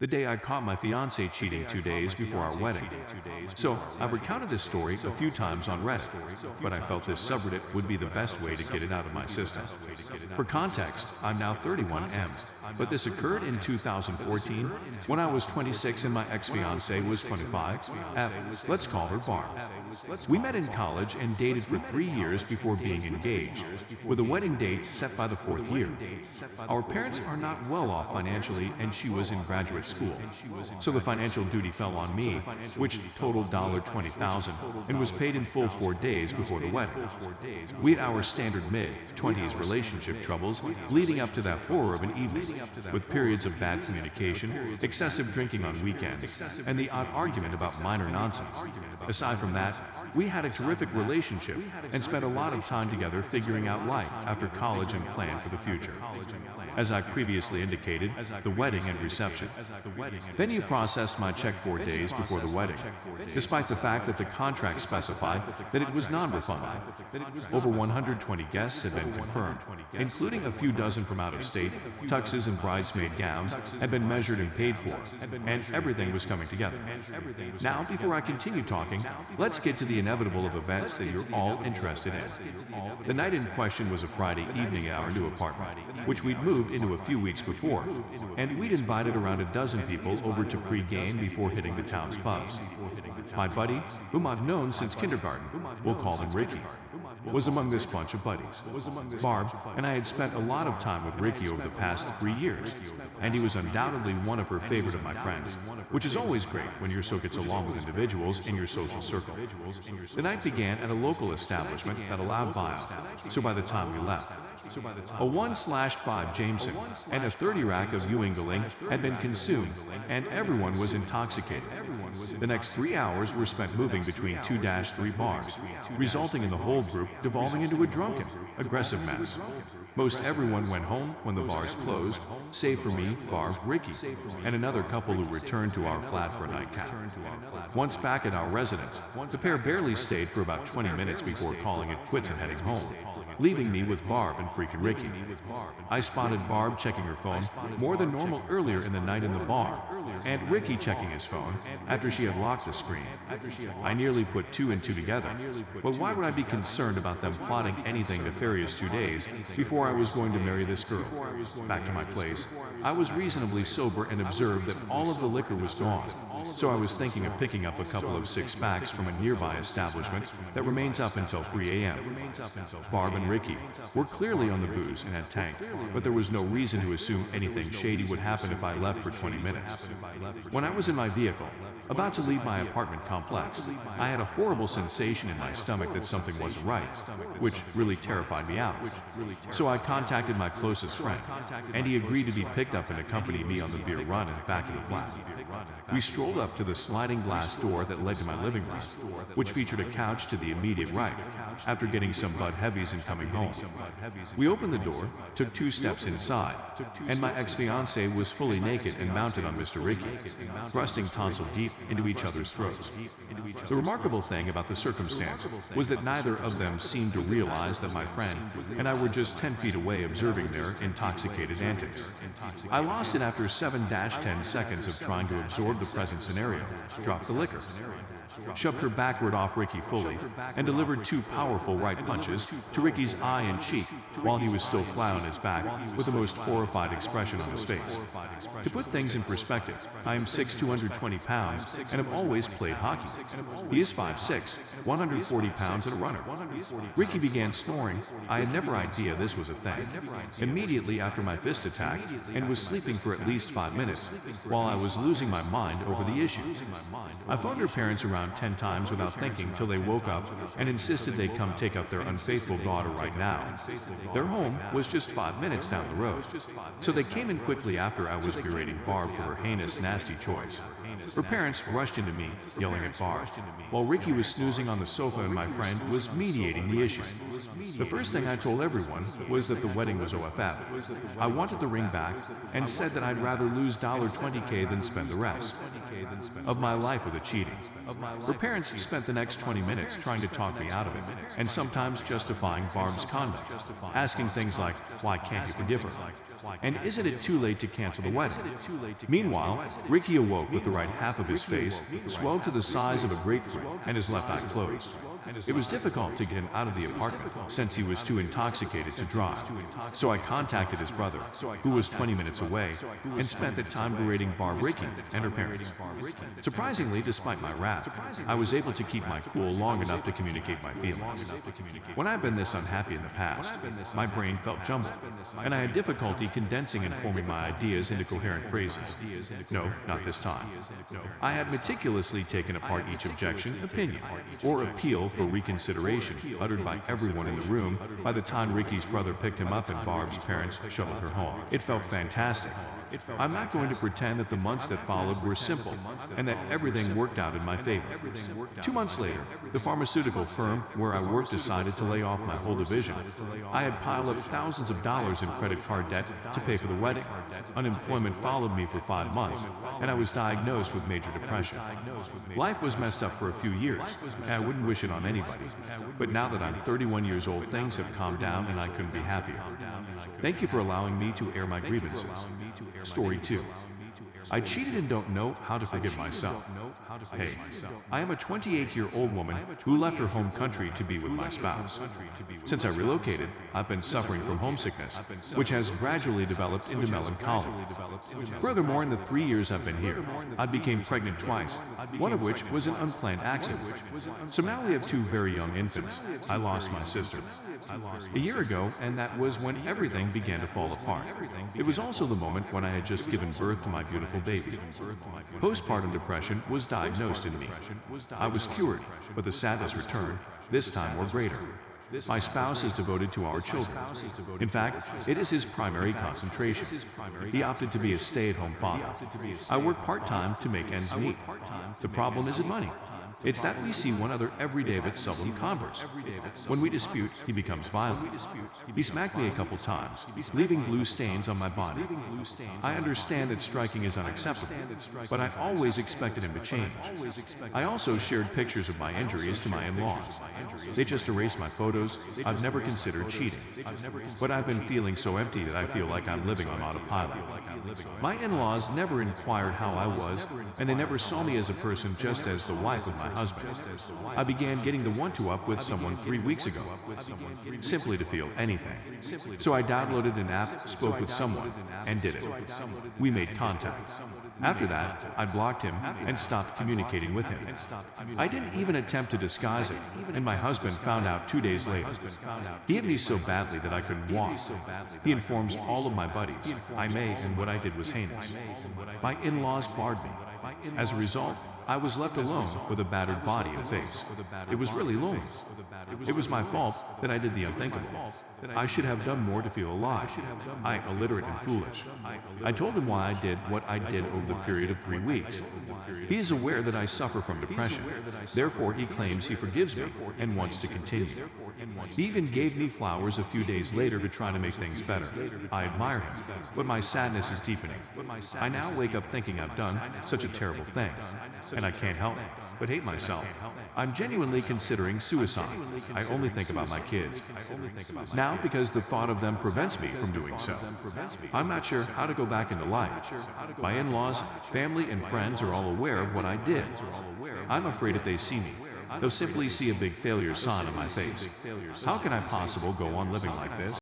the day I caught my fiance cheating 2 days before our wedding. So, I've recounted this story a few times on Reddit, but I felt this subreddit would be the best way to get it out of my system. For context, I'm now 31M, but this occurred in 2014 when I was 26 and my ex-fiance was 25. Let's call her Barb. We met in college and dated for 3 years before being engaged, with a wedding date set by the 4th year. Our parents are not well off financially and she was in graduate school. So the financial duty fell on me, which totaled $20,000 and was paid in full 4 days before the wedding. We had our standard mid-20s relationship troubles leading up to that horror of an evening, with periods of bad communication, excessive drinking on weekends, and the odd argument about minor nonsense. Aside from that, we had a terrific relationship and spent a lot of time together figuring out life after college and planned for the future. As I previously indicated, the wedding and reception. Venue processed my check 4 days before the wedding, despite the fact that the contract specified that it was non-refundable. Over 120 guests had been confirmed, including a few dozen from out of state. Tuxes and bridesmaid gowns had been measured and paid for, and everything was coming together. Now, before I continue talking, let's get to the inevitable of events that you're all interested in. The night in question was a Friday evening at our new apartment, which we'd moved into a few weeks before, and we'd invited around a dozen people over to pre-game before hitting the town's pubs. My buddy, whom I've known since kindergarten, we'll call him Ricky, was among this bunch of buddies. Barb and I had spent a lot of time with Ricky over the past 3 years, and he was undoubtedly one of her favorite of my friends, which is always great when your so gets along with individuals in your social circle. The night began at a local establishment that allowed buyout, so by the time we left, a 1/5 Jameson and a 30 rack of Ewingling had been consumed, and everyone was intoxicated. The next 3 hours were spent moving between 2-3 bars, resulting in the whole group devolving into a drunken, aggressive mess. Most everyone went home when the bars closed, save for me, Barb, Ricky, and another couple who returned to our flat for a nightcap. Once back at our residence, the pair barely stayed for about 20 minutes before calling it quits and heading home, leaving me with Barb and freaking Ricky. I spotted Barb checking her phone more than normal earlier in the night in the bar, and Ricky checking his phone after she had locked the screen. I nearly put 2 and 2 together, but why would I be concerned about them plotting anything nefarious 2 days before I was going to marry this girl? Back to my place, I was reasonably sober and observed that all of the liquor was gone, so I was thinking of picking up a couple of 6-packs from a nearby establishment that remains up until 3 a.m. Barb and Ricky were clearly on the booze and had tanked, but there was no reason to assume anything shady would happen if I left for 20 minutes. When I was in my vehicle, about to leave my apartment complex, I had a horrible sensation in my stomach that something wasn't right, which really terrified me out. So I contacted my closest friend, and he agreed to be picked up and accompany me on the beer run and back to the flat. We strolled up to the sliding glass door that led to my living room, which featured a couch to the immediate right, after getting some Bud Heavies and coming home. We opened the door, took 2 steps inside, and my ex-fiance was fully naked and mounted on Mr. Ricky, thrusting tonsil deep into each other's throats. The remarkable thing about the circumstance was that neither of them seemed to realize that my friend and I were just 10 feet away observing their intoxicated antics. I lost it after 7-10 seconds of trying to absorb the present scenario, dropped the liquor, shoved her backward off Ricky fully, and delivered 2 powerful right punches to Ricky's eye and cheek while he was still flat on his back with the most horrified expression on his face. To put things in perspective, I am 6', 220 pounds, and have always played hockey. He is 5'6", 140 pounds and a runner. Ricky began snoring. I had never idea this was a thing. Immediately after my fist attack, and was sleeping for at least 5 minutes, while I was losing my mind over the issue. I phoned her parents around 10 times without thinking till they woke up and insisted they'd come take up their unfaithful daughter right now. Their home was just 5 minutes down the road, so they came in quickly after I was berating Barb for her heinous, nasty choice. Her parents rushed into me, yelling at Barb, while Ricky was snoozing on the sofa and my friend was mediating the issue. The first thing I told everyone was that the wedding was OFF. I wanted the ring back and said that I'd rather lose $20K than spend the rest of my life with a cheating. Her parents spent the next 20 minutes trying to talk me out of it, and sometimes justifying Barb's conduct, asking things like, why can't you forgive her? And isn't it too late to cancel the wedding? Meanwhile, Ricky awoke with the right half of his face swelled to the size of a grapefruit and his left eye closed. It was difficult to get him out of the apartment since he was too intoxicated to drive. So I contacted his brother, who was 20 minutes away, and spent the time berating Barb Ricky and her parents. Surprisingly, despite my wrath, I was able to keep my cool long enough to communicate my feelings. When I've been this unhappy in the past, my brain felt jumbled, and I had difficulty condensing and forming my ideas into coherent phrases. No, not this time. I had meticulously taken apart each objection, opinion, or appeal for reconsideration uttered by everyone in the room by the time Ricky's brother picked him up and Barb's parents shuttled her home. It felt fantastic. I'm not going to pretend that the months that followed were simple and that everything worked out in my favor. 2 months later, the pharmaceutical firm where I worked decided to lay off my whole division. I had piled up thousands of dollars in credit card debt to pay for the wedding. Unemployment followed me for 5 months, and I was diagnosed with major depression. Life was messed up for a few years, and I wouldn't wish it on anybody. But now that I'm 31 years old, things have calmed down and I couldn't be happier. Thank you for allowing me to air my grievances. Story 2. I cheated and don't know how to forgive myself. Hey, I am a 28-year-old woman who left her home country to be with my spouse. Since I relocated, I've been suffering from homesickness, which has gradually developed into melancholy. Furthermore, in the 3 years I've been here, I became pregnant twice, one of which was an unplanned accident. So now we have 2 very young infants. I lost my sister a year ago, and that was when everything began to fall apart. It was also the moment when I had just given birth to my beautiful baby. Postpartum depression was diagnosed in me. I was cured, but the sadness returned, this time more greater. My spouse is devoted to our children. In fact, it is his primary concentration. He opted to be a stay-at-home father. I work part-time to make ends meet. The problem isn't money. It's that we see one another every day but seldom converse. When we dispute, he becomes violent. He smacked me a couple times, leaving blue stains on my body. I understand that striking is unacceptable, but I always expected him to change. I also shared pictures of my injuries to my in-laws. They just erased my photos. I've never considered cheating. But I've been feeling so empty that I feel like I'm living on autopilot. My in-laws never inquired how I was, and they never saw me as a person just as the wife of my husband. I began getting the one-to-up with someone 3 weeks ago, simply to feel anything. So I downloaded an app, spoke with someone, and did it. We made contact. After that, I blocked him and stopped communicating with him. I didn't even attempt to disguise it, and my husband found out 2 days later. He hit me so badly that I couldn't walk. He informs all of my buddies I may and what I did was heinous. My in-laws barred me. As a result, I was left alone with a battered body and face. It was really lonely. It was my fault that I did the unthinkable. I should have done more to feel alive. I, illiterate and foolish. I told him why I did what I did over the period of 3 weeks. He is aware that I suffer from depression. Therefore, he claims he forgives me and wants to continue. He even gave me flowers a few days later to try to make things better. I admire him, but my sadness is deepening. I now wake up thinking I've done such a terrible thing, and I can't help but hate myself. I'm genuinely considering suicide. I only think about my kids. Now, because the thought of them prevents me from doing so. I'm not sure how to go back into life. My in-laws, family, and friends are all aware of what I did. I'm afraid if they see me, they'll simply see a big failure sign on my face. How can I possibly go on living like this?